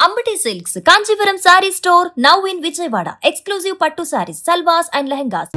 Ambati Silks, Kanchipuram Saree Store, now in Vijayawada. Exclusive Pattu sarees, salwars and lehengas.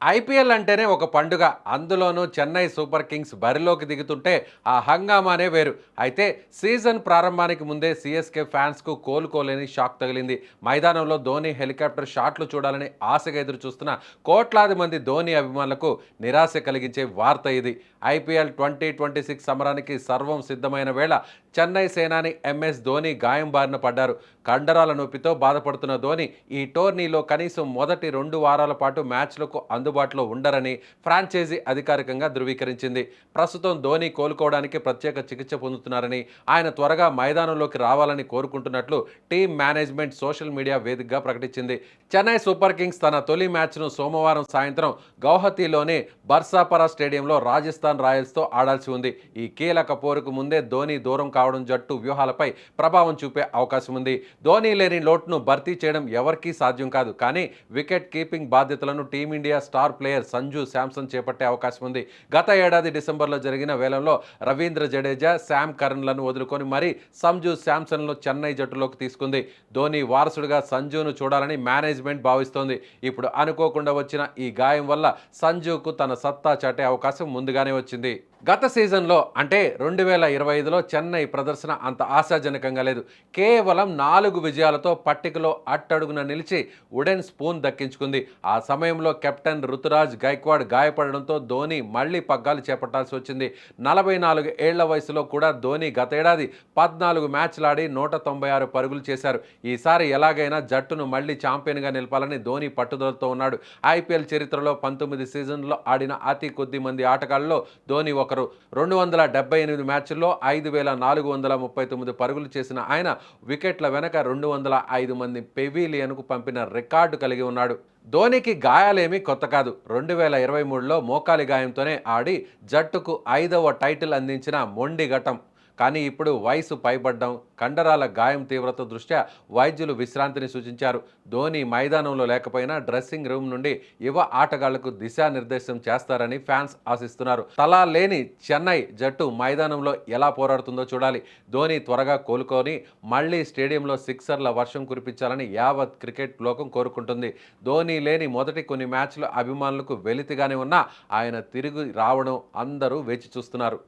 IPL అంటేనే ఒక పండుగ. అందులోనూ Chennai super Kings బరిలోకి దిగుతుంటే ఆ హంగామానే వేరు. అయితే సీజన్ ప్రారంభానికి ముందే సీఎస్కే ఫ్యాన్స్కు కోలుకోలేని షాక్ తగిలింది. మైదానంలో ధోని హెలికాప్టర్ షాట్లు చూడాలని ఆశగా ఎదురు చూస్తున్న కోట్లాది మంది ధోని అభిమానులకు నిరాశ కలిగించే వార్త ఇది. ఐపీఎల్ 2026 సమరానికి సర్వం సిద్ధమైన వేళ చెన్నై సేనాని ఎంఎస్ ధోని గాయం బారిన పడ్డారు. కండరాల నొప్పితో బాధపడుతున్న ధోని ఈ టోర్నీలో కనీసం మొదటి 2 వారాల పాటు మ్యాచ్లకు అందుబాటులో ఉండరని ఫ్రాంచైజీ అధికారికంగా ధృవీకరించింది. ప్రస్తుతం ధోని కోలుకోవడానికి ప్రత్యేక చికిత్స పొందుతున్నారని, ఆయన త్వరగా మైదానంలోకి రావాలని కోరుకుంటున్నట్లు టీం మేనేజ్మెంట్ సోషల్ మీడియా వేదికగా ప్రకటించింది. చెన్నై సూపర్ కింగ్స్ తన తొలి మ్యాచ్ను సోమవారం సాయంత్రం గౌహతిలోని బర్సాపరా స్టేడియంలో రాజస్థాన్ రాయల్స్తో ఆడాల్సి ఉంది. ఈ కీలక పోరుకు ముందే ధోని దూరం కావడం జట్టు వ్యూహాలపై ప్రభావం చూపే అవకాశం ఉంది. ధోని లేని లోటును భర్తీ చేయడం ఎవరికీ సాధ్యం కాదు. కానీ వికెట్ కీపింగ్ బాధ్యతలను team India star player Sanju Samson చేపట్టే అవకాశం ఉంది. గత ఏడాది డిసెంబర్లో జరిగిన వేలంలో రవీంద్ర జడేజా, శామ్ కర్న్లను వదులుకొని మరీ సంజు శాంసన్ను చెన్నై జట్టులోకి తీసుకుంది. ధోని వారసుడిగా సంజును చూడాలని మేనేజ్మెంట్ భావిస్తోంది. ఇప్పుడు అనుకోకుండా వచ్చిన ఈ గాయం వల్ల సంజుకు తన సత్తా చాటే అవకాశం ముందుగానే వచ్చింది. గత సీజన్లో అంటే 2025లో చెన్నై ప్రదర్శన అంత ఆశాజనకంగా లేదు. కేవలం 4 విజయాలతో పట్టికలో అట్టడుగున నిలిచి వుడెన్ స్పూన్ దక్కించుకుంది. ఆ సమయంలో కెప్టెన్ రుతురాజ్ గైక్వాడ్ గాయపడడంతో ధోని మళ్లీ పగ్గాలు చేపట్టాల్సి వచ్చింది. 44 ఏళ్ల వయసులో కూడా ధోని గతేడాది 14 మ్యాచ్లాడి 196 పరుగులు చేశారు. ఈసారి ఎలాగైనా జట్టును మళ్లీ ఛాంపియన్గా నిలపాలని ధోని పట్టుదలతో ఉన్నాడు. ఐపీఎల్ చరిత్రలో 19 సీజన్లో ఆడిన అతి కొద్ది మంది ఆటగాళ్లలో ధోని ఒకరు. 278 మ్యాచ్ల్లో 5439 పరుగులు చేసిన ఆయన వికెట్ల వెనక 205 మంది పెవిలియన్కు పంపిన రికార్డు కలిగి ఉన్నాడు. ధోనికి గాయాలేమీ కొత్త కాదు. 2023లో మోకాలి గాయంతోనే ఆడి జట్టుకు 5వ టైటిల్ అందించిన మొండి ఘటం. కానీ ఇప్పుడు వయసు పైబడ్డం, కండరాల గాయం తీవ్రత దృష్ట్యా వైద్యులు విశ్రాంతిని సూచించారు. ధోని మైదానంలో లేకపోయినా డ్రెస్సింగ్ రూమ్ నుండి యువ ఆటగాళ్లకు దిశానిర్దేశం చేస్తారని ఫ్యాన్స్ ఆశిస్తున్నారు. తలా లేని చెన్నై జట్టు మైదానంలో ఎలా పోరాడుతుందో చూడాలి. ధోని త్వరగా కోలుకొని మళ్లీ స్టేడియంలో సిక్సర్ల వర్షం కురిపించాలని యావత్ క్రికెట్ లోకం కోరుకుంటుంది. ధోని లేని మొదటి కొన్ని మ్యాచ్లు అభిమానులకు వెలితిగానే ఉన్నా ఆయన తిరిగి రావడం అందరూ వేచి చూస్తున్నారు.